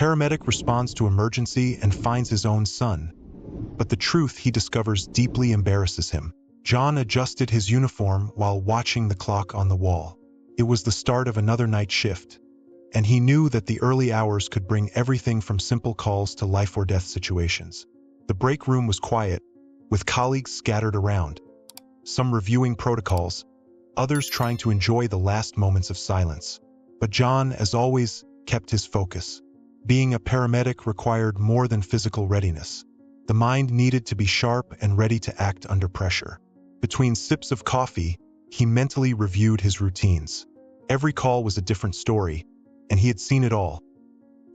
paramedic responds to emergency and finds his own son. But the truth he discovers deeply embarrasses him. John adjusted his uniform while watching the clock on the wall. It was the start of another night shift, and he knew that the early hours could bring everything from simple calls to life-or-death situations. The break room was quiet, with colleagues scattered around, some reviewing protocols, others trying to enjoy the last moments of silence. But John, as always, kept his focus. Being a paramedic required more than physical readiness. The mind needed to be sharp and ready to act under pressure. Between sips of coffee, he mentally reviewed his routines. Every call was a different story, and he had seen it all.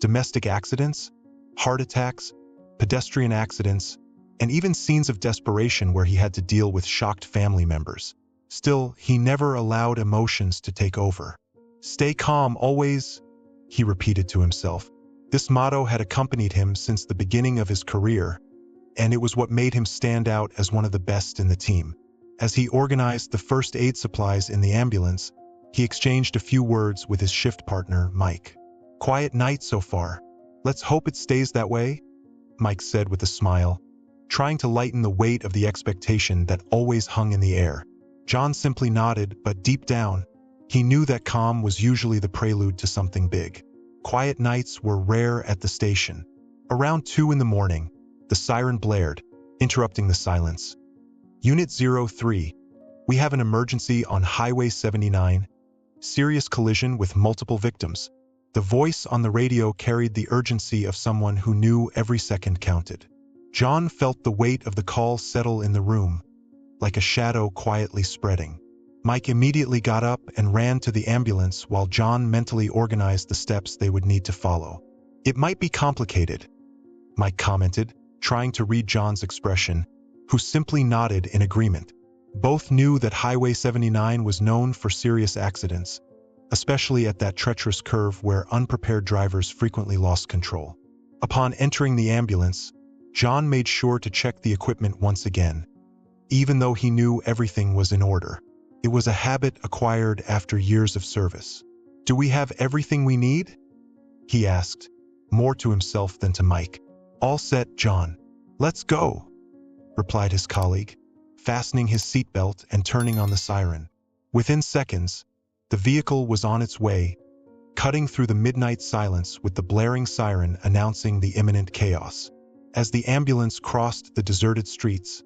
Domestic accidents, heart attacks, pedestrian accidents, and even scenes of desperation where he had to deal with shocked family members. Still, he never allowed emotions to take over. "Stay calm, always," he repeated to himself. This motto had accompanied him since the beginning of his career, and it was what made him stand out as one of the best in the team. As he organized the first aid supplies in the ambulance, he exchanged a few words with his shift partner, Mike. "Quiet night so far. Let's hope it stays that way," Mike said with a smile, trying to lighten the weight of the expectation that always hung in the air. John simply nodded, but deep down, he knew that calm was usually the prelude to something big. Quiet nights were rare at the station. Around 2 in the morning, the siren blared, interrupting the silence. "Unit 03, we have an emergency on Highway 79. Serious collision with multiple victims." The voice on the radio carried the urgency of someone who knew every second counted. John felt the weight of the call settle in the room, like a shadow quietly spreading. Mike immediately got up and ran to the ambulance while John mentally organized the steps they would need to follow. "It might be complicated," Mike commented, trying to read John's expression, who simply nodded in agreement. Both knew that Highway 79 was known for serious accidents, especially at that treacherous curve where unprepared drivers frequently lost control. Upon entering the ambulance, John made sure to check the equipment once again, even though he knew everything was in order. It was a habit acquired after years of service. "Do we have everything we need?" he asked, more to himself than to Mike. "All set, John. Let's go," replied his colleague, fastening his seatbelt and turning on the siren. Within seconds, the vehicle was on its way, cutting through the midnight silence with the blaring siren announcing the imminent chaos. As the ambulance crossed the deserted streets,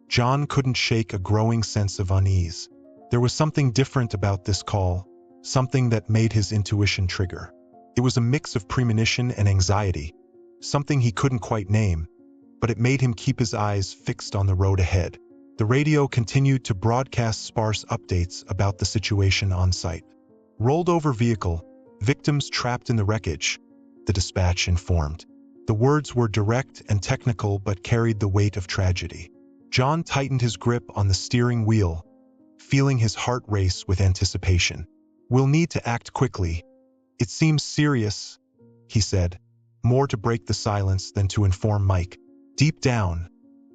John couldn't shake a growing sense of unease. There was something different about this call, something that made his intuition trigger. It was a mix of premonition and anxiety, something he couldn't quite name, but it made him keep his eyes fixed on the road ahead. The radio continued to broadcast sparse updates about the situation on site. "Rolled over vehicle, victims trapped in the wreckage," the dispatch informed. The words were direct and technical but carried the weight of tragedy. John tightened his grip on the steering wheel, feeling his heart race with anticipation. "We'll need to act quickly. It seems serious," he said, more to break the silence than to inform Mike. Deep down,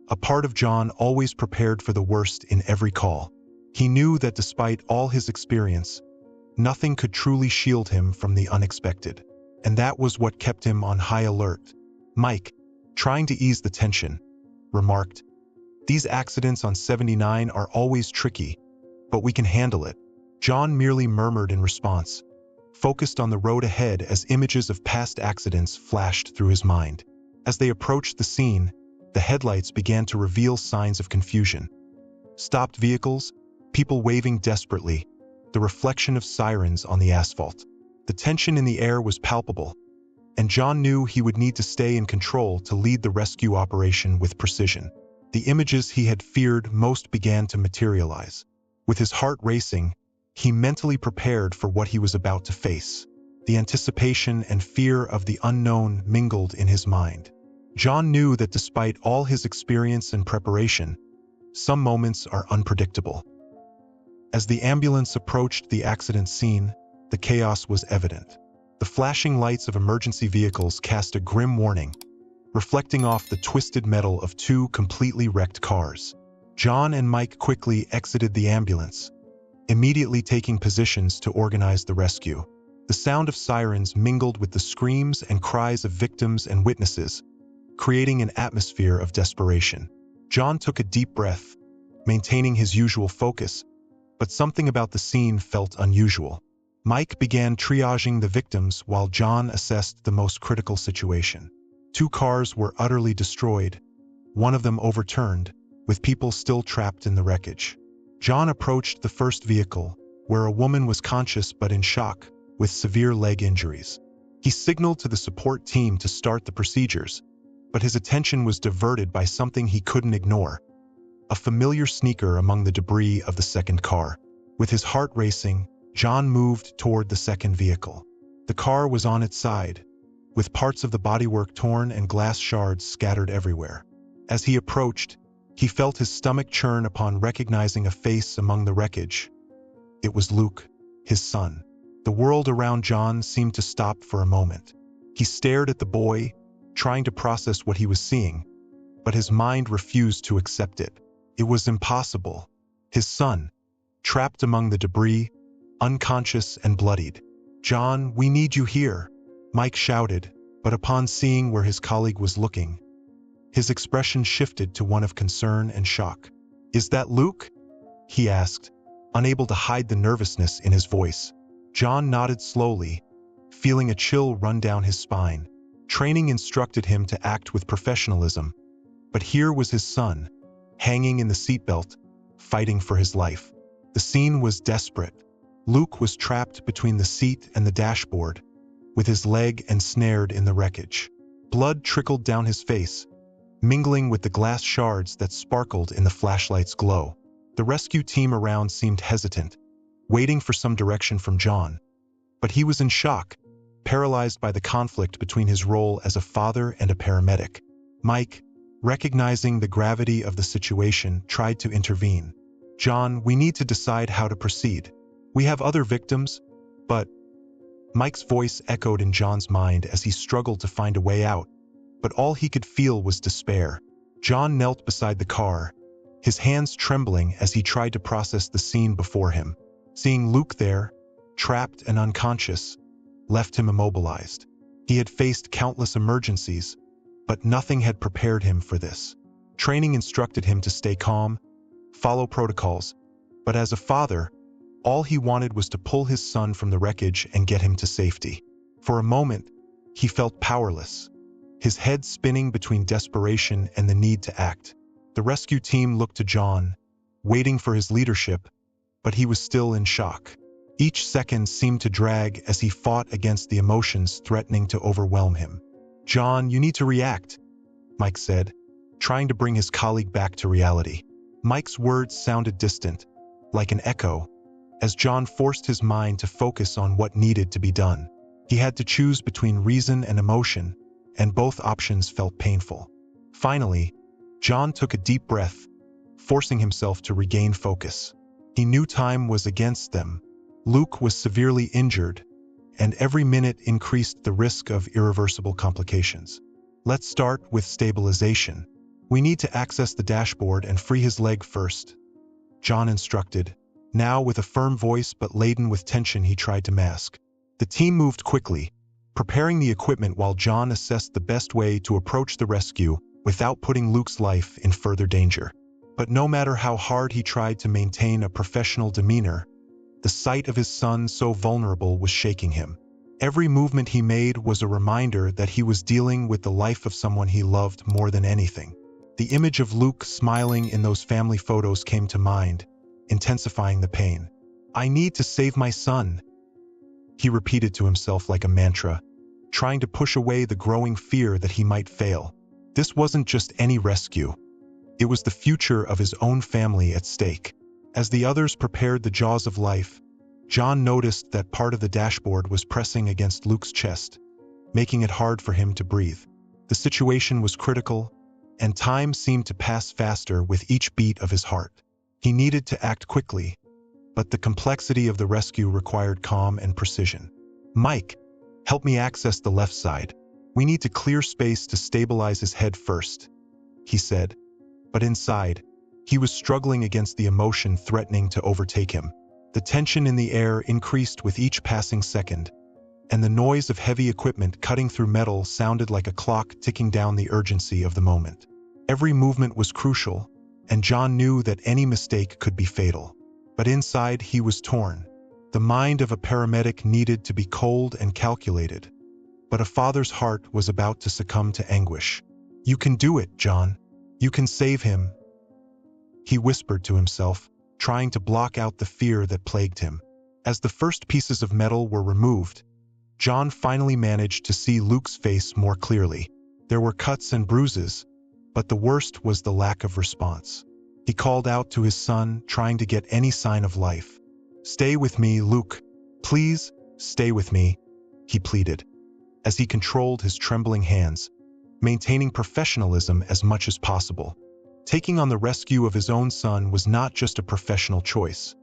a part of John always prepared for the worst in every call. He knew that despite all his experience, nothing could truly shield him from the unexpected. And that was what kept him on high alert. Mike, trying to ease the tension, remarked, "These accidents on 79 are always tricky, but we can handle it." John merely murmured in response, focused on the road ahead as images of past accidents flashed through his mind. As they approached the scene, the headlights began to reveal signs of confusion. Stopped vehicles, people waving desperately, the reflection of sirens on the asphalt. The tension in the air was palpable, and John knew he would need to stay in control to lead the rescue operation with precision. The images he had feared most began to materialize. With his heart racing, he mentally prepared for what he was about to face. The anticipation and fear of the unknown mingled in his mind. John knew that despite all his experience and preparation, some moments are unpredictable. As the ambulance approached the accident scene, the chaos was evident. The flashing lights of emergency vehicles cast a grim warning, reflecting off the twisted metal of 2 completely wrecked cars. John and Mike quickly exited the ambulance, immediately taking positions to organize the rescue. The sound of sirens mingled with the screams and cries of victims and witnesses, creating an atmosphere of desperation. John took a deep breath, maintaining his usual focus, but something about the scene felt unusual. Mike began triaging the victims while John assessed the most critical situation. 2 cars were utterly destroyed, one of them overturned, with people still trapped in the wreckage. John approached the first vehicle, where a woman was conscious but in shock, with severe leg injuries. He signaled to the support team to start the procedures, but his attention was diverted by something he couldn't ignore: a familiar sneaker among the debris of the second car. With his heart racing, John moved toward the second vehicle. The car was on its side, with parts of the bodywork torn and glass shards scattered everywhere. As he approached, he felt his stomach churn upon recognizing a face among the wreckage. It was Luke, his son. The world around John seemed to stop for a moment. He stared at the boy, trying to process what he was seeing, but his mind refused to accept it. It was impossible. His son, trapped among the debris, unconscious and bloodied. "John, we need you here," Mike shouted, but upon seeing where his colleague was looking, his expression shifted to one of concern and shock. "Is that Luke?" he asked, unable to hide the nervousness in his voice. John nodded slowly, feeling a chill run down his spine. Training instructed him to act with professionalism, but here was his son, hanging in the seatbelt, fighting for his life. The scene was desperate. Luke was trapped between the seat and the dashboard, with his leg ensnared in the wreckage. Blood trickled down his face, mingling with the glass shards that sparkled in the flashlight's glow. The rescue team around seemed hesitant, waiting for some direction from John. But he was in shock, paralyzed by the conflict between his role as a father and a paramedic. Mike, recognizing the gravity of the situation, tried to intervene. "John, we need to decide how to proceed. We have other victims, but..." Mike's voice echoed in John's mind as he struggled to find a way out, but all he could feel was despair. John knelt beside the car, his hands trembling as he tried to process the scene before him. Seeing Luke there, trapped and unconscious, left him immobilized. He had faced countless emergencies, but nothing had prepared him for this. Training instructed him to stay calm, follow protocols, but as a father, all he wanted was to pull his son from the wreckage and get him to safety. For a moment, he felt powerless, his head spinning between desperation and the need to act. The rescue team looked to John, waiting for his leadership, but he was still in shock. Each second seemed to drag as he fought against the emotions threatening to overwhelm him. "John, you need to react," Mike said, trying to bring his colleague back to reality. Mike's words sounded distant, like an echo, as John forced his mind to focus on what needed to be done. He had to choose between reason and emotion, and both options felt painful. Finally, John took a deep breath, forcing himself to regain focus. He knew time was against them. Luke was severely injured, and every minute increased the risk of irreversible complications. "Let's start with stabilization. We need to access the dashboard and free his leg first," John instructed, now with a firm voice but laden with tension he tried to mask. The team moved quickly, preparing the equipment while John assessed the best way to approach the rescue without putting Luke's life in further danger. But no matter how hard he tried to maintain a professional demeanor, the sight of his son so vulnerable was shaking him. Every movement he made was a reminder that he was dealing with the life of someone he loved more than anything. The image of Luke smiling in those family photos came to mind, intensifying the pain. "I need to save my son," he repeated to himself like a mantra, trying to push away the growing fear that he might fail. This wasn't just any rescue. It was the future of his own family at stake. As the others prepared the jaws of life, John noticed that part of the dashboard was pressing against Luke's chest, making it hard for him to breathe. The situation was critical, and time seemed to pass faster with each beat of his heart. He needed to act quickly, but the complexity of the rescue required calm and precision. "Mike, help me access the left side. We need to clear space to stabilize his head first," he said. But inside, he was struggling against the emotion threatening to overtake him. The tension in the air increased with each passing second, and the noise of heavy equipment cutting through metal sounded like a clock ticking down the urgency of the moment. Every movement was crucial, and John knew that any mistake could be fatal. But inside, he was torn. The mind of a paramedic needed to be cold and calculated, but a father's heart was about to succumb to anguish. "You can do it, John. You can save him," he whispered to himself, trying to block out the fear that plagued him. As the first pieces of metal were removed, John finally managed to see Luke's face more clearly. There were cuts and bruises, but the worst was the lack of response. He called out to his son, trying to get any sign of life. "Stay with me, Luke. Please, stay with me," he pleaded, as he controlled his trembling hands, maintaining professionalism as much as possible. Taking on the rescue of his own son was not just a professional choice.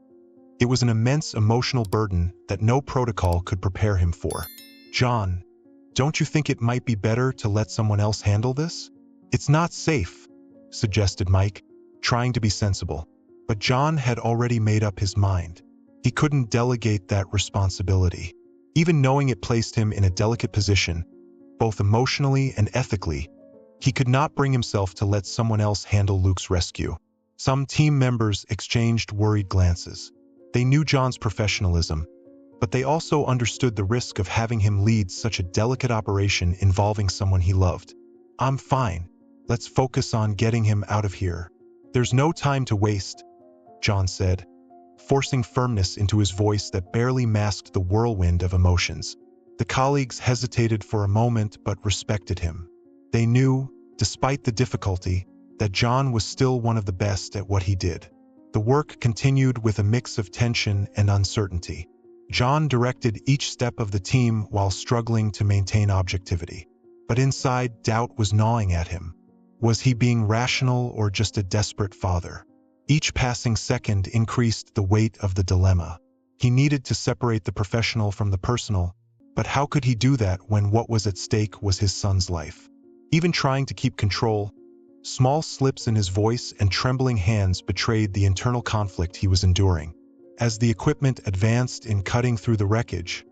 It was an immense emotional burden that no protocol could prepare him for. "John, don't you think it might be better to let someone else handle this?" "It's not safe," suggested Mike, trying to be sensible. But John had already made up his mind. He couldn't delegate that responsibility. Even knowing it placed him in a delicate position, both emotionally and ethically, he could not bring himself to let someone else handle Luke's rescue. Some team members exchanged worried glances. They knew John's professionalism, but they also understood the risk of having him lead such a delicate operation involving someone he loved. "I'm fine. Let's focus on getting him out of here. There's no time to waste," John said, forcing firmness into his voice that barely masked the whirlwind of emotions. The colleagues hesitated for a moment but respected him. They knew, despite the difficulty, that John was still one of the best at what he did. The work continued with a mix of tension and uncertainty. John directed each step of the team while struggling to maintain objectivity. But inside, doubt was gnawing at him. Was he being rational or just a desperate father? Each passing second increased the weight of the dilemma. He needed to separate the professional from the personal, but how could he do that when what was at stake was his son's life? Even trying to keep control, small slips in his voice and trembling hands betrayed the internal conflict he was enduring. As the equipment advanced in cutting through the wreckage,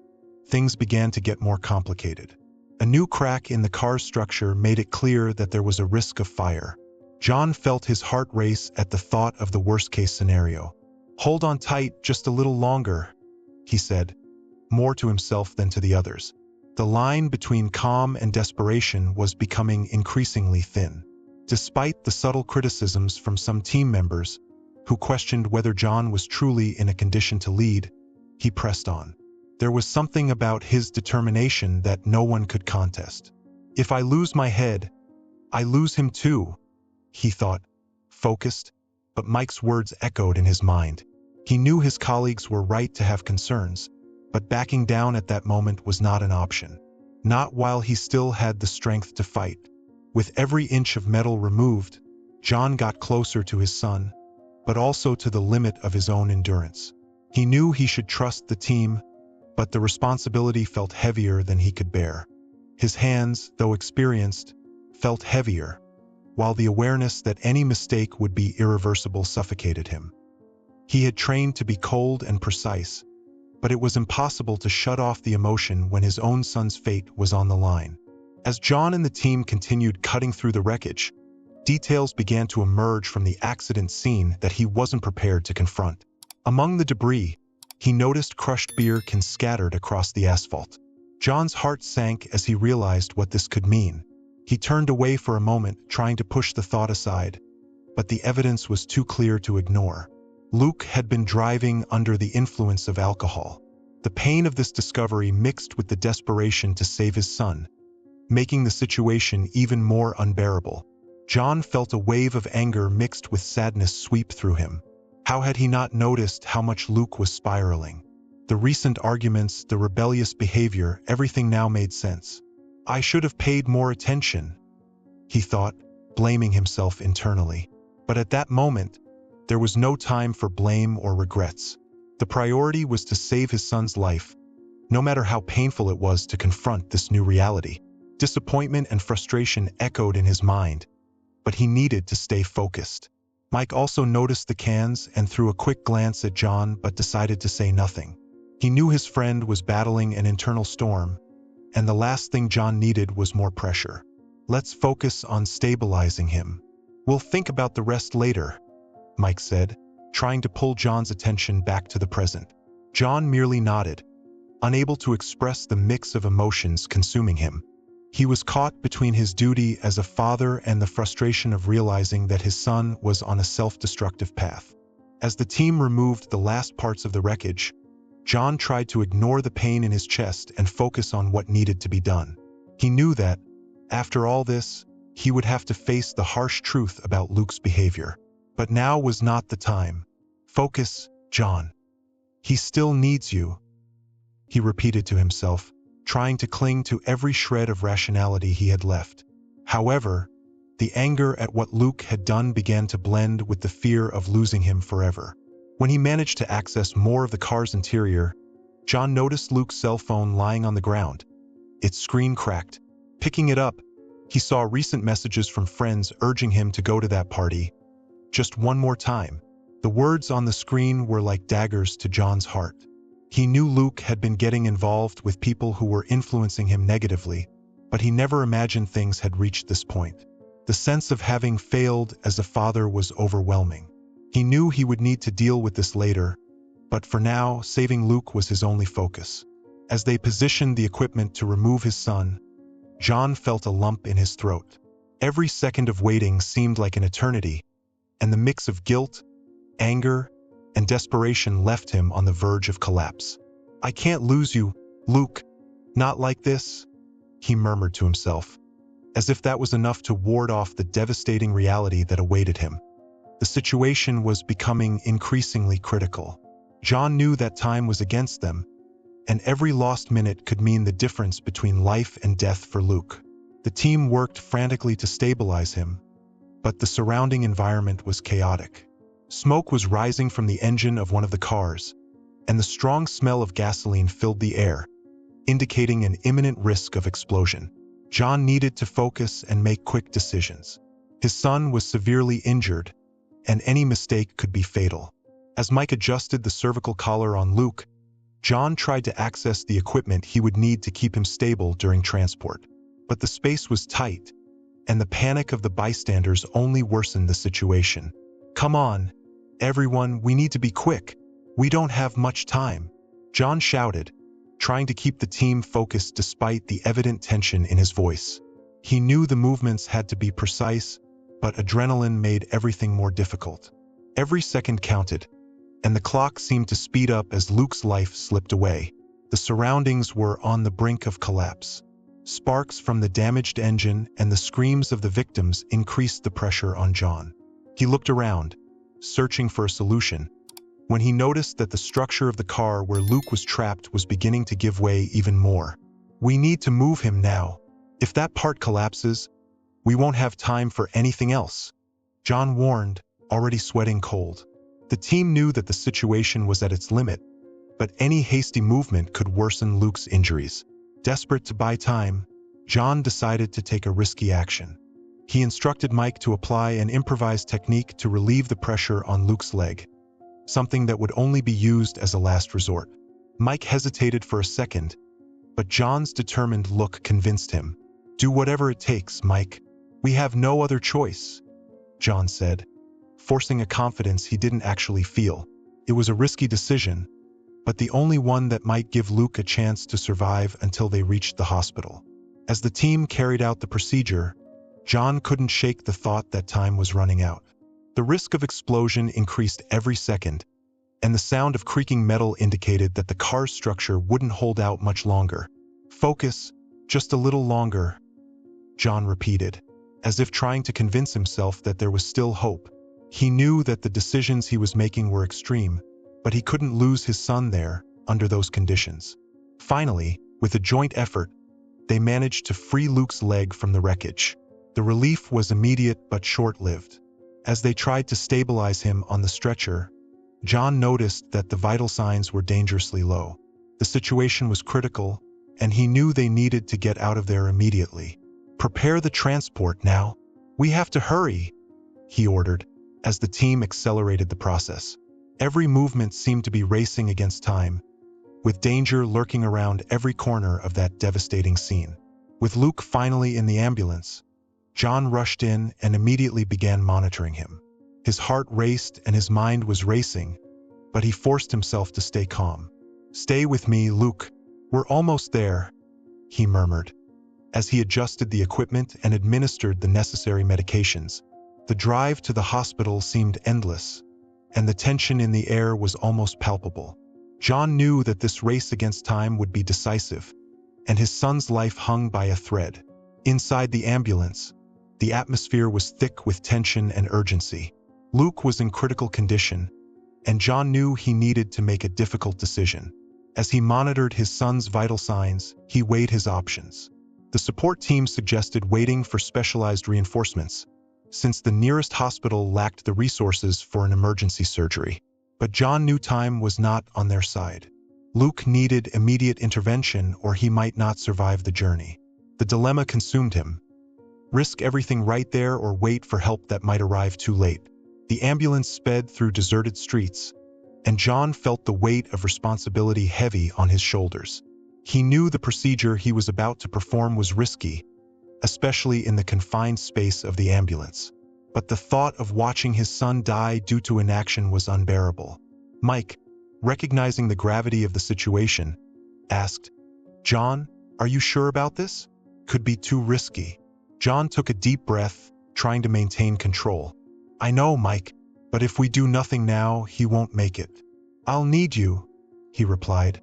things began to get more complicated. A new crack in the car's structure made it clear that there was a risk of fire. John felt his heart race at the thought of the worst-case scenario. "Hold on tight just a little longer," he said, more to himself than to the others. The line between calm and desperation was becoming increasingly thin. Despite the subtle criticisms from some team members, who questioned whether John was truly in a condition to lead, he pressed on. There was something about his determination that no one could contest. "If I lose my head, I lose him too," he thought, focused, but Mike's words echoed in his mind. He knew his colleagues were right to have concerns, but backing down at that moment was not an option. Not while he still had the strength to fight. With every inch of metal removed, John got closer to his son, but also to the limit of his own endurance. He knew he should trust the team, but the responsibility felt heavier than he could bear. His hands, though experienced, felt heavier, while the awareness that any mistake would be irreversible suffocated him. He had trained to be cold and precise, but it was impossible to shut off the emotion when his own son's fate was on the line. As John and the team continued cutting through the wreckage, details began to emerge from the accident scene that he wasn't prepared to confront. Among the debris, he noticed crushed beer cans scattered across the asphalt. John's heart sank as he realized what this could mean. He turned away for a moment, trying to push the thought aside, but the evidence was too clear to ignore. Luke had been driving under the influence of alcohol. The pain of this discovery mixed with the desperation to save his son, making the situation even more unbearable. John felt a wave of anger mixed with sadness sweep through him. How had he not noticed how much Luke was spiraling? The recent arguments, the rebellious behavior, everything now made sense. "I should have paid more attention," he thought, blaming himself internally. But at that moment, there was no time for blame or regrets. The priority was to save his son's life, no matter how painful it was to confront this new reality. Disappointment and frustration echoed in his mind, but he needed to stay focused. Mike also noticed the cans and threw a quick glance at John but decided to say nothing. He knew his friend was battling an internal storm, and the last thing John needed was more pressure. "Let's focus on stabilizing him. We'll think about the rest later," Mike said, trying to pull John's attention back to the present. John merely nodded, unable to express the mix of emotions consuming him. He was caught between his duty as a father and the frustration of realizing that his son was on a self-destructive path. As the team removed the last parts of the wreckage, John tried to ignore the pain in his chest and focus on what needed to be done. He knew that, after all this, he would have to face the harsh truth about Luke's behavior. But now was not the time. "Focus, John. He still needs you," he repeated to himself, trying to cling to every shred of rationality he had left. However, the anger at what Luke had done began to blend with the fear of losing him forever. When he managed to access more of the car's interior, John noticed Luke's cell phone lying on the ground. Its screen cracked. Picking it up, he saw recent messages from friends urging him to go to that party. Just one more time. The words on the screen were like daggers to John's heart. He knew Luke had been getting involved with people who were influencing him negatively, but he never imagined things had reached this point. The sense of having failed as a father was overwhelming. He knew he would need to deal with this later, but for now, saving Luke was his only focus. As they positioned the equipment to remove his son, John felt a lump in his throat. Every second of waiting seemed like an eternity, and the mix of guilt, anger, and desperation left him on the verge of collapse. "I can't lose you, Luke. Not like this," he murmured to himself, as if that was enough to ward off the devastating reality that awaited him. The situation was becoming increasingly critical. John knew that time was against them, and every lost minute could mean the difference between life and death for Luke. The team worked frantically to stabilize him, but the surrounding environment was chaotic. Smoke was rising from the engine of one of the cars, and the strong smell of gasoline filled the air, indicating an imminent risk of explosion. John needed to focus and make quick decisions. His son was severely injured, and any mistake could be fatal. As Mike adjusted the cervical collar on Luke, John tried to access the equipment he would need to keep him stable during transport. But the space was tight, and the panic of the bystanders only worsened the situation. "Come on, everyone, we need to be quick. We don't have much time," John shouted, trying to keep the team focused despite the evident tension in his voice. He knew the movements had to be precise, but adrenaline made everything more difficult. Every second counted, and the clock seemed to speed up as Luke's life slipped away. The surroundings were on the brink of collapse. Sparks from the damaged engine and the screams of the victims increased the pressure on John. He looked around, searching for a solution, when he noticed that the structure of the car where Luke was trapped was beginning to give way even more. "We need to move him now. If that part collapses, we won't have time for anything else," John warned, already sweating cold. The team knew that the situation was at its limit, but any hasty movement could worsen Luke's injuries. Desperate to buy time, John decided to take a risky action. He instructed Mike to apply an improvised technique to relieve the pressure on Luke's leg, something that would only be used as a last resort. Mike hesitated for a second, but John's determined look convinced him. "Do whatever it takes, Mike. We have no other choice," John said, forcing a confidence he didn't actually feel. It was a risky decision, but the only one that might give Luke a chance to survive until they reached the hospital. As the team carried out the procedure, John couldn't shake the thought that time was running out. The risk of explosion increased every second, and the sound of creaking metal indicated that the car's structure wouldn't hold out much longer. "Focus, just a little longer," John repeated, as if trying to convince himself that there was still hope. He knew that the decisions he was making were extreme, but he couldn't lose his son there under those conditions. Finally, with a joint effort, they managed to free Luke's leg from the wreckage. The relief was immediate but short-lived. As they tried to stabilize him on the stretcher, John noticed that the vital signs were dangerously low. The situation was critical, and he knew they needed to get out of there immediately. "Prepare the transport now. We have to hurry," he ordered, as the team accelerated the process. Every movement seemed to be racing against time, with danger lurking around every corner of that devastating scene. With Luke finally in the ambulance, John rushed in and immediately began monitoring him. His heart raced and his mind was racing, but he forced himself to stay calm. "Stay with me, Luke. We're almost there," he murmured. As he adjusted the equipment and administered the necessary medications, the drive to the hospital seemed endless, and the tension in the air was almost palpable. John knew that this race against time would be decisive, and his son's life hung by a thread. Inside the ambulance, the atmosphere was thick with tension and urgency. Luke was in critical condition, and John knew he needed to make a difficult decision. As he monitored his son's vital signs, he weighed his options. The support team suggested waiting for specialized reinforcements, since the nearest hospital lacked the resources for an emergency surgery. But John knew time was not on their side. Luke needed immediate intervention or he might not survive the journey. The dilemma consumed him. Risk everything right there or wait for help that might arrive too late. The ambulance sped through deserted streets, and John felt the weight of responsibility heavy on his shoulders. He knew the procedure he was about to perform was risky, especially in the confined space of the ambulance. But the thought of watching his son die due to inaction was unbearable. Mike, recognizing the gravity of the situation, asked, "John, are you sure about this? Could be too risky." John took a deep breath, trying to maintain control. "I know, Mike, but if we do nothing now, he won't make it." "I'll need you," he replied,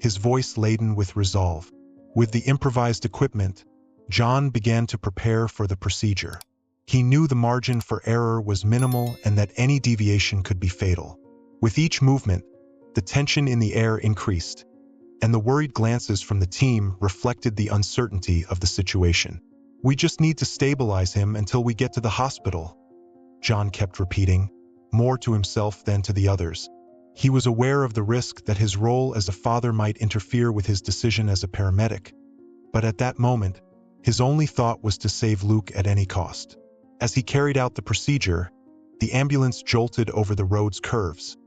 his voice laden with resolve. With the improvised equipment, John began to prepare for the procedure. He knew the margin for error was minimal and that any deviation could be fatal. With each movement, the tension in the air increased, and the worried glances from the team reflected the uncertainty of the situation. "We just need to stabilize him until we get to the hospital," John kept repeating, more to himself than to the others. He was aware of the risk that his role as a father might interfere with his decision as a paramedic, but at that moment, his only thought was to save Luke at any cost. As he carried out the procedure, the ambulance jolted over the road's curves,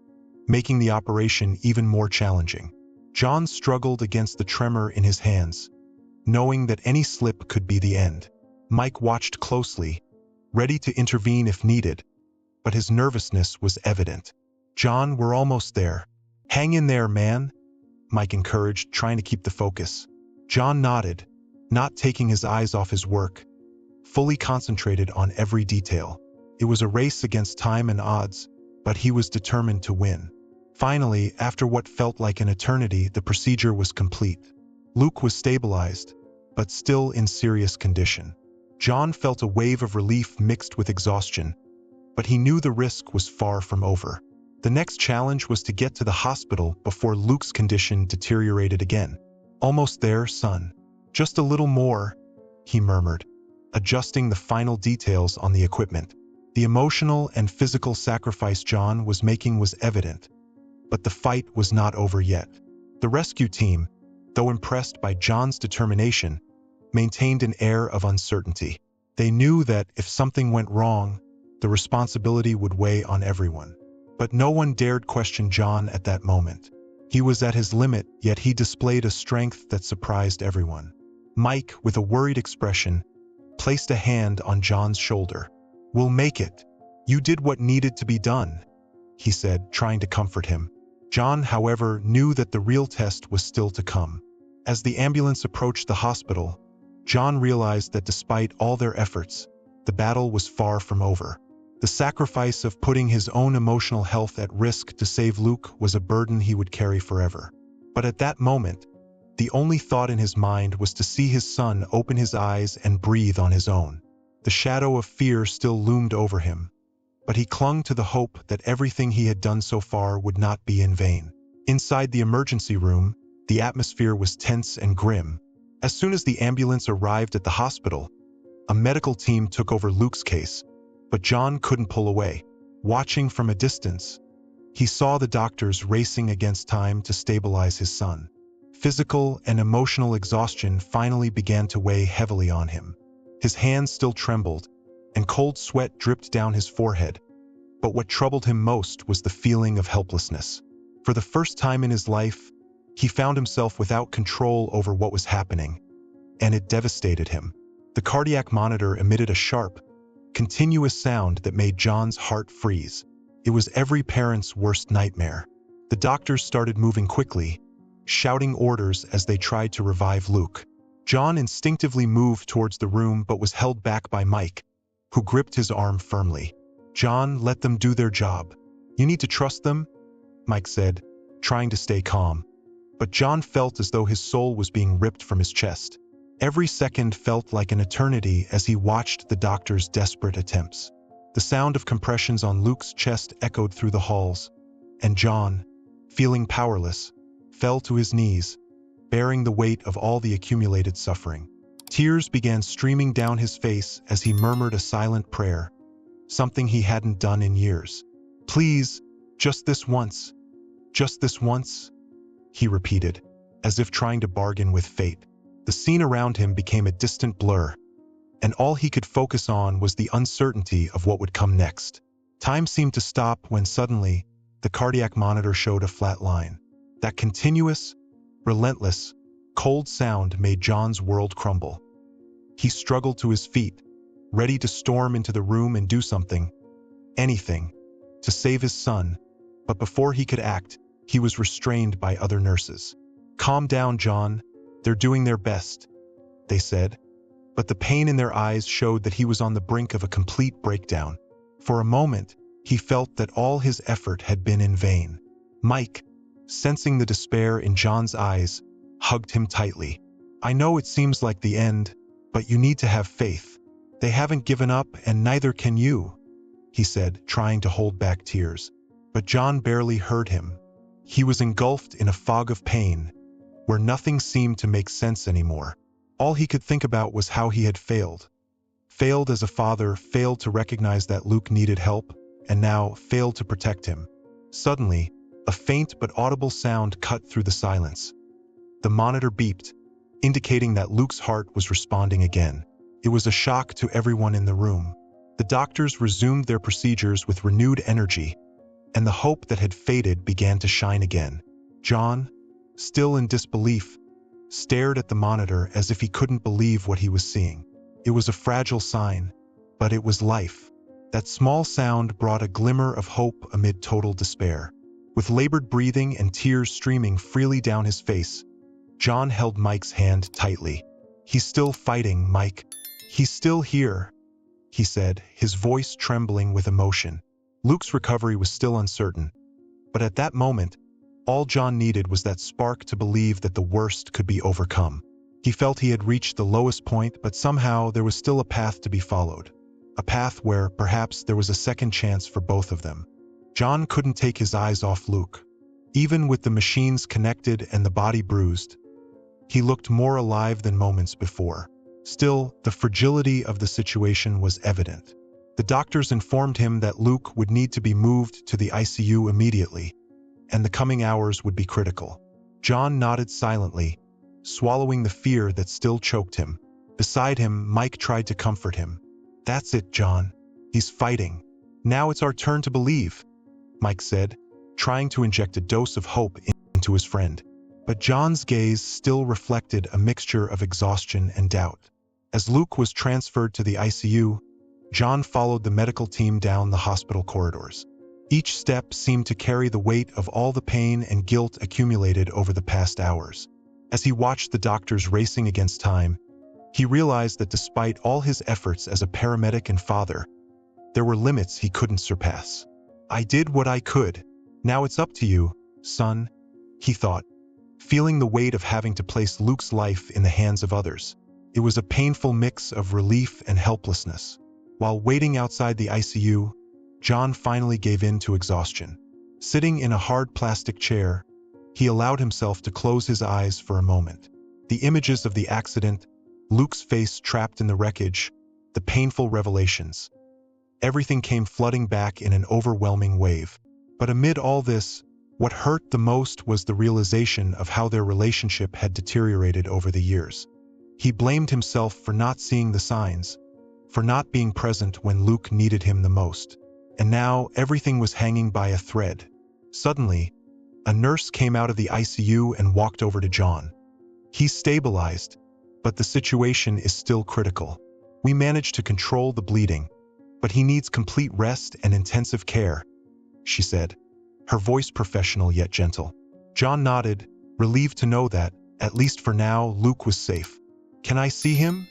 making the operation even more challenging. John struggled against the tremor in his hands, knowing that any slip could be the end. Mike watched closely, ready to intervene if needed, but his nervousness was evident. "John, we're almost there. Hang in there, man," Mike encouraged, trying to keep the focus. John nodded, not taking his eyes off his work, fully concentrated on every detail. It was a race against time and odds, but he was determined to win. Finally, after what felt like an eternity, the procedure was complete. Luke was stabilized, but still in serious condition. John felt a wave of relief mixed with exhaustion, but he knew the risk was far from over. The next challenge was to get to the hospital before Luke's condition deteriorated again. "Almost there, son. Just a little more," he murmured, adjusting the final details on the equipment. The emotional and physical sacrifice John was making was evident, but the fight was not over yet. The rescue team, though impressed by John's determination, maintained an air of uncertainty. They knew that if something went wrong, the responsibility would weigh on everyone. But no one dared question John at that moment. He was at his limit, yet he displayed a strength that surprised everyone. Mike, with a worried expression, placed a hand on John's shoulder. "We'll make it. You did what needed to be done," he said, trying to comfort him. John, however, knew that the real test was still to come. As the ambulance approached the hospital, John realized that despite all their efforts, the battle was far from over. The sacrifice of putting his own emotional health at risk to save Luke was a burden he would carry forever. But at that moment, the only thought in his mind was to see his son open his eyes and breathe on his own. The shadow of fear still loomed over him, but he clung to the hope that everything he had done so far would not be in vain. Inside the emergency room, the atmosphere was tense and grim. As soon as the ambulance arrived at the hospital, a medical team took over Luke's case, but John couldn't pull away. Watching from a distance, he saw the doctors racing against time to stabilize his son. Physical and emotional exhaustion finally began to weigh heavily on him. His hands still trembled, and cold sweat dripped down his forehead. But what troubled him most was the feeling of helplessness. For the first time in his life, He found himself without control over what was happening, and it devastated him. The cardiac monitor emitted a sharp, continuous sound that made John's heart freeze. It was every parent's worst nightmare. The doctors started moving quickly, shouting orders as they tried to revive Luke. John instinctively moved towards the room but was held back by Mike, who gripped his arm firmly. "John, let them do their job. You need to trust them," Mike said, trying to stay calm. But John felt as though his soul was being ripped from his chest. Every second felt like an eternity as he watched the doctor's desperate attempts. The sound of compressions on Luke's chest echoed through the halls, and John, feeling powerless, fell to his knees, bearing the weight of all the accumulated suffering. Tears began streaming down his face as he murmured a silent prayer, something he hadn't done in years. "Please, just this once, just this once," he repeated, as if trying to bargain with fate. The scene around him became a distant blur, and all he could focus on was the uncertainty of what would come next. Time seemed to stop when suddenly the cardiac monitor showed a flat line. That continuous, relentless, cold sound made John's world crumble. He struggled to his feet, ready to storm into the room and do something, anything, to save his son, but before he could act, he was restrained by other nurses. "Calm down, John. They're doing their best," they said, but the pain in their eyes showed that he was on the brink of a complete breakdown. For a moment, he felt that all his effort had been in vain. Mike, sensing the despair in John's eyes, hugged him tightly. "I know it seems like the end, but you need to have faith. They haven't given up and neither can you," he said, trying to hold back tears. But John barely heard him. He was engulfed in a fog of pain, where nothing seemed to make sense anymore. All he could think about was how he had failed. Failed as a father, failed to recognize that Luke needed help, and now failed to protect him. Suddenly, a faint but audible sound cut through the silence. The monitor beeped, indicating that Luke's heart was responding again. It was a shock to everyone in the room. The doctors resumed their procedures with renewed energy, and the hope that had faded began to shine again. John, still in disbelief, stared at the monitor as if he couldn't believe what he was seeing. It was a fragile sign, but it was life. That small sound brought a glimmer of hope amid total despair. With labored breathing and tears streaming freely down his face, John held Mike's hand tightly. "He's still fighting, Mike. He's still here," he said, his voice trembling with emotion. Luke's recovery was still uncertain, but at that moment, all John needed was that spark to believe that the worst could be overcome. He felt he had reached the lowest point, but somehow there was still a path to be followed. A path where, perhaps, there was a second chance for both of them. John couldn't take his eyes off Luke. Even with the machines connected and the body bruised, he looked more alive than moments before. Still, the fragility of the situation was evident. The doctors informed him that Luke would need to be moved to the ICU immediately, and the coming hours would be critical. John nodded silently, swallowing the fear that still choked him. Beside him, Mike tried to comfort him. "That's it, John. He's fighting. Now it's our turn to believe," Mike said, trying to inject a dose of hope into his friend. But John's gaze still reflected a mixture of exhaustion and doubt. As Luke was transferred to the ICU, John followed the medical team down the hospital corridors. Each step seemed to carry the weight of all the pain and guilt accumulated over the past hours. As he watched the doctors racing against time, he realized that despite all his efforts as a paramedic and father, there were limits he couldn't surpass. "I did what I could. Now it's up to you, son," he thought, feeling the weight of having to place Luke's life in the hands of others. It was a painful mix of relief and helplessness. While waiting outside the ICU, John finally gave in to exhaustion. Sitting in a hard plastic chair, he allowed himself to close his eyes for a moment. The images of the accident, Luke's face trapped in the wreckage, the painful revelations. Everything came flooding back in an overwhelming wave. But amid all this, what hurt the most was the realization of how their relationship had deteriorated over the years. He blamed himself for not seeing the signs, for not being present when Luke needed him the most. And now everything was hanging by a thread. Suddenly, A nurse came out of the ICU and walked over to John. He's stabilized, but the situation is still critical. We managed to control the bleeding, but he needs complete rest and intensive care, she said, her voice professional yet gentle. John nodded, relieved to know that, at least for now, Luke was safe. Can I see him?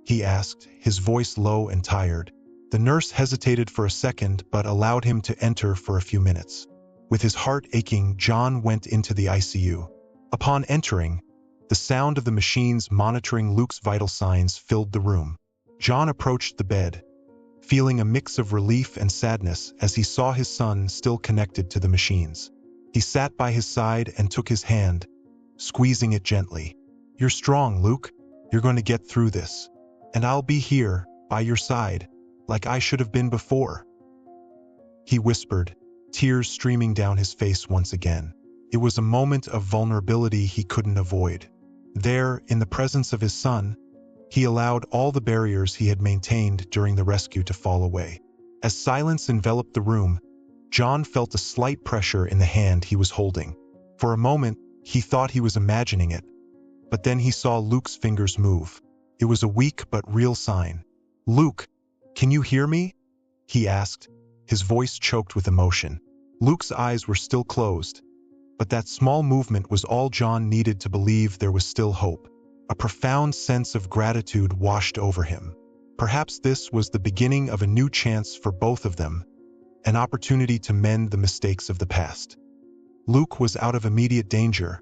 He asked, his voice low and tired. The nurse hesitated for a second but allowed him to enter for a few minutes. With his heart aching, John went into the ICU. Upon entering, the sound of the machines monitoring Luke's vital signs filled the room. John approached the bed, feeling a mix of relief and sadness as he saw his son still connected to the machines. He sat by his side and took his hand, squeezing it gently. You're strong, Luke. You're going to get through this. And I'll be here, by your side, like I should have been before. He whispered, tears streaming down his face once again. It was a moment of vulnerability he couldn't avoid. There, in the presence of his son, he allowed all the barriers he had maintained during the rescue to fall away. As silence enveloped the room, John felt a slight pressure in the hand he was holding. For a moment, he thought he was imagining it, but then he saw Luke's fingers move. It was a weak but real sign. Luke, can you hear me? He asked, his voice choked with emotion. Luke's eyes were still closed, but that small movement was all John needed to believe there was still hope. A profound sense of gratitude washed over him. Perhaps this was the beginning of a new chance for both of them, an opportunity to mend the mistakes of the past. Luke was out of immediate danger,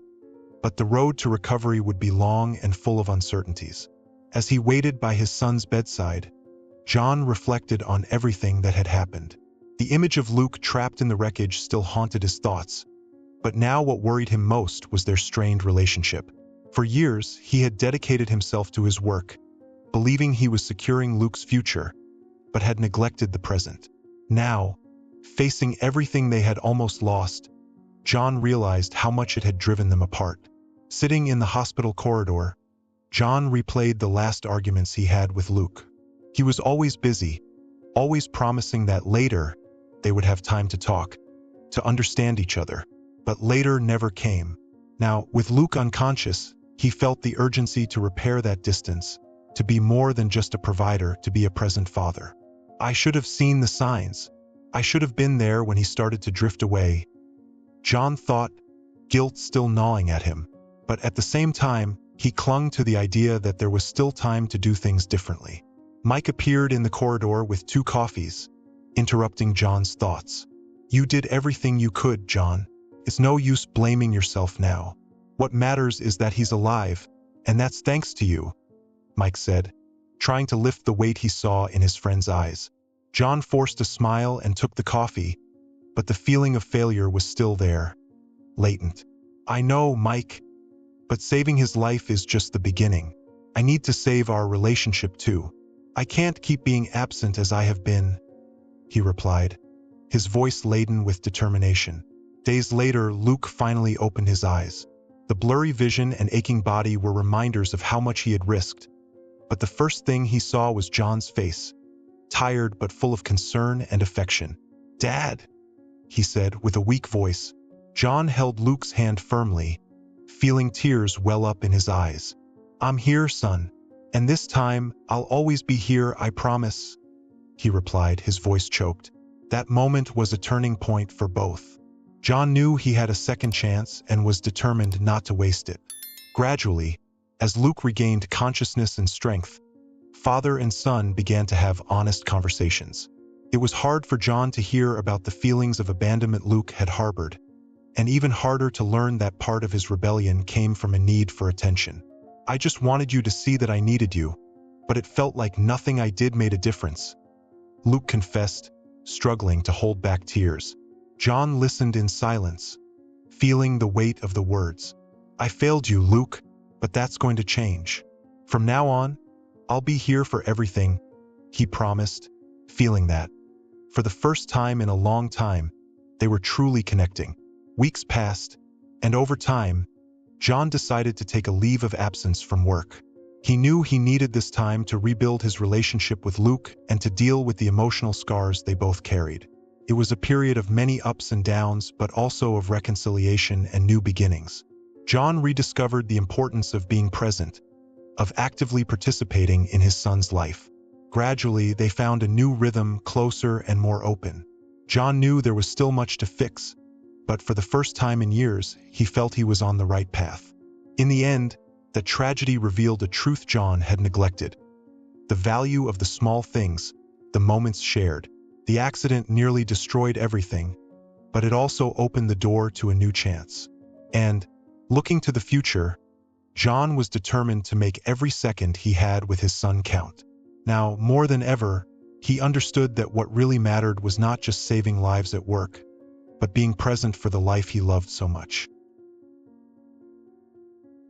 but the road to recovery would be long and full of uncertainties. As he waited by his son's bedside, John reflected on everything that had happened. The image of Luke trapped in the wreckage still haunted his thoughts, but now what worried him most was their strained relationship. For years, he had dedicated himself to his work, believing he was securing Luke's future, but had neglected the present. Now, facing everything they had almost lost, John realized how much it had driven them apart. Sitting in the hospital corridor, John replayed the last arguments he had with Luke. He was always busy, always promising that later they would have time to talk, to understand each other. But later never came. Now, with Luke unconscious, he felt the urgency to repair that distance, to be more than just a provider, to be a present father. I should have seen the signs. I should have been there when he started to drift away. John thought, guilt still gnawing at him. But at the same time, he clung to the idea that there was still time to do things differently. Mike appeared in the corridor with 2 coffees, interrupting John's thoughts. You did everything you could, John. It's no use blaming yourself now. What matters is that he's alive, and that's thanks to you, Mike said, trying to lift the weight he saw in his friend's eyes. John forced a smile and took the coffee, but the feeling of failure was still there, latent. I know, Mike, but saving his life is just the beginning. I need to save our relationship too. I can't keep being absent as I have been, he replied, his voice laden with determination. Days later, Luke finally opened his eyes. The blurry vision and aching body were reminders of how much he had risked. But the first thing he saw was John's face, tired but full of concern and affection. Dad, he said with a weak voice. John held Luke's hand firmly, feeling tears well up in his eyes. I'm here, son. And this time, I'll always be here, I promise, he replied, his voice choked. That moment was a turning point for both. John knew he had a second chance and was determined not to waste it. Gradually, as Luke regained consciousness and strength, father and son began to have honest conversations. It was hard for John to hear about the feelings of abandonment Luke had harbored, and even harder to learn that part of his rebellion came from a need for attention. I just wanted you to see that I needed you, but it felt like nothing I did made a difference, Luke confessed, struggling to hold back tears. John listened in silence, feeling the weight of the words. I failed you, Luke, but that's going to change. From now on, I'll be here for everything, he promised, feeling that. For the first time in a long time, they were truly connecting. Weeks passed, and over time, John decided to take a leave of absence from work. He knew he needed this time to rebuild his relationship with Luke and to deal with the emotional scars they both carried. It was a period of many ups and downs, but also of reconciliation and new beginnings. John rediscovered the importance of being present, of actively participating in his son's life. Gradually, they found a new rhythm, closer and more open. John knew there was still much to fix, but for the first time in years, he felt he was on the right path. In the end, the tragedy revealed a truth John had neglected: the value of the small things, the moments shared. The accident nearly destroyed everything, but it also opened the door to a new chance. And, looking to the future, John was determined to make every second he had with his son count. Now, more than ever, he understood that what really mattered was not just saving lives at work, but being present for the life he loved so much.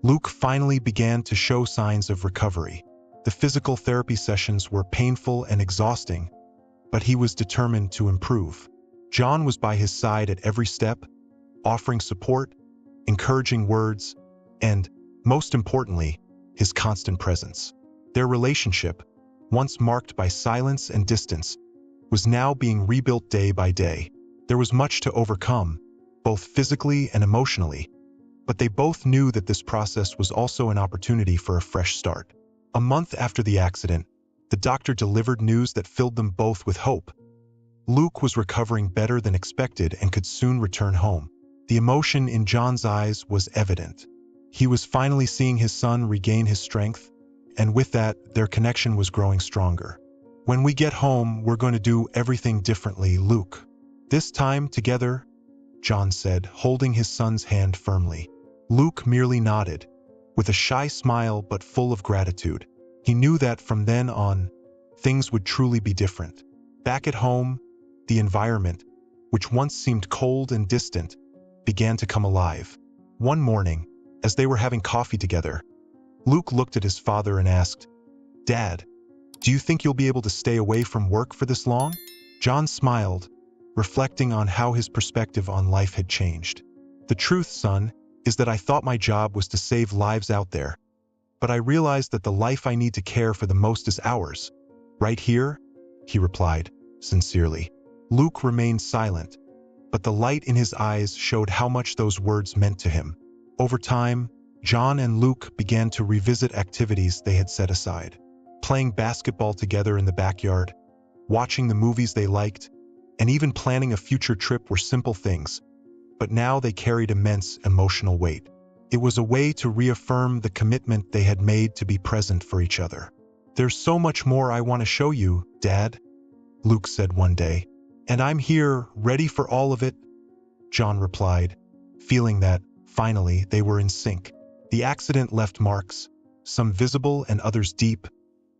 Luke finally began to show signs of recovery. The physical therapy sessions were painful and exhausting, but he was determined to improve. John was by his side at every step, offering support, encouraging words, and, most importantly, his constant presence. Their relationship, once marked by silence and distance, was now being rebuilt day by day. There was much to overcome, both physically and emotionally, but they both knew that this process was also an opportunity for a fresh start. A month after the accident, the doctor delivered news that filled them both with hope. Luke was recovering better than expected and could soon return home. The emotion in John's eyes was evident. He was finally seeing his son regain his strength, and with that, their connection was growing stronger. "When we get home, we're going to do everything differently, Luke. This time together," John said, holding his son's hand firmly. Luke merely nodded, with a shy smile but full of gratitude. He knew that from then on, things would truly be different. Back at home, the environment, which once seemed cold and distant, began to come alive. One morning, as they were having coffee together, Luke looked at his father and asked, "Dad, do you think you'll be able to stay away from work for this long?" John smiled, reflecting on how his perspective on life had changed. "The truth, son, is that I thought my job was to save lives out there. But I realized that the life I need to care for the most is ours. Right here," he replied, sincerely. Luke remained silent, but the light in his eyes showed how much those words meant to him. Over time, John and Luke began to revisit activities they had set aside. Playing basketball together in the backyard, watching the movies they liked, and even planning a future trip were simple things, but now they carried immense emotional weight. It was a way to reaffirm the commitment they had made to be present for each other. "There's so much more I want to show you, Dad," Luke said one day. "And I'm here, ready for all of it," John replied, feeling that, finally, they were in sync. The accident left marks, some visible and others deep,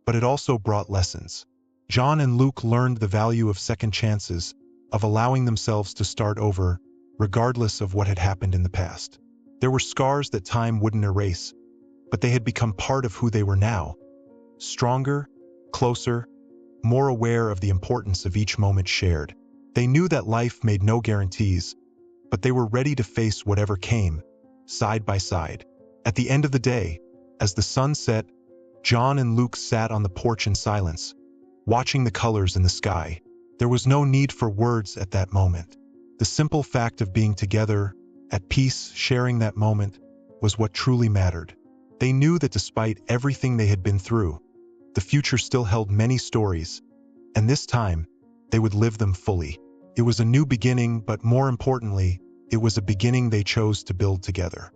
but it also brought lessons. John and Luke learned the value of second chances, of allowing themselves to start over, regardless of what had happened in the past. There were scars that time wouldn't erase, but they had become part of who they were now. Stronger, closer, more aware of the importance of each moment shared. They knew that life made no guarantees, but they were ready to face whatever came, side by side. At the end of the day, as the sun set, John and Luke sat on the porch in silence, watching the colors in the sky. There was no need for words at that moment. The simple fact of being together, at peace, sharing that moment, was what truly mattered. They knew that despite everything they had been through, the future still held many stories, and this time, they would live them fully. It was a new beginning, but more importantly, it was a beginning they chose to build together.